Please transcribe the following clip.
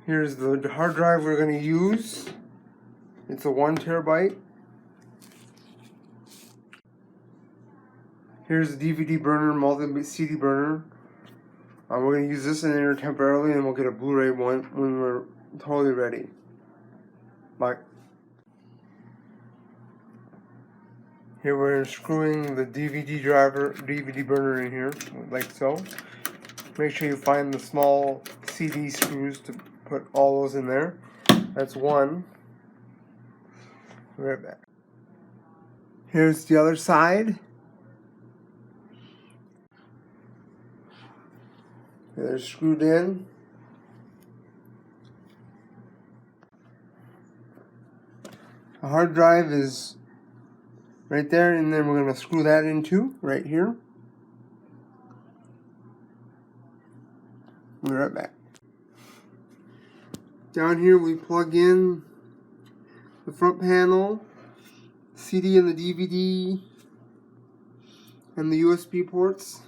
Here's the hard drive we're going to use. It's a 1 terabyte. Here's the DVD burner, multi-CD burner. We're going to use this in there temporarily, and we'll get a Blu-ray one when we're totally ready. Bye. Here we're screwing the DVD burner in here, like so. Make sure you find the small CD screws to put all those in there. That's one. Right back. Here's the other side. They're screwed in. The hard drive is right there, and then we're going to screw that in too, right here. We'll be right back. Down here we plug in the front panel, CD and the DVD, and the USB ports.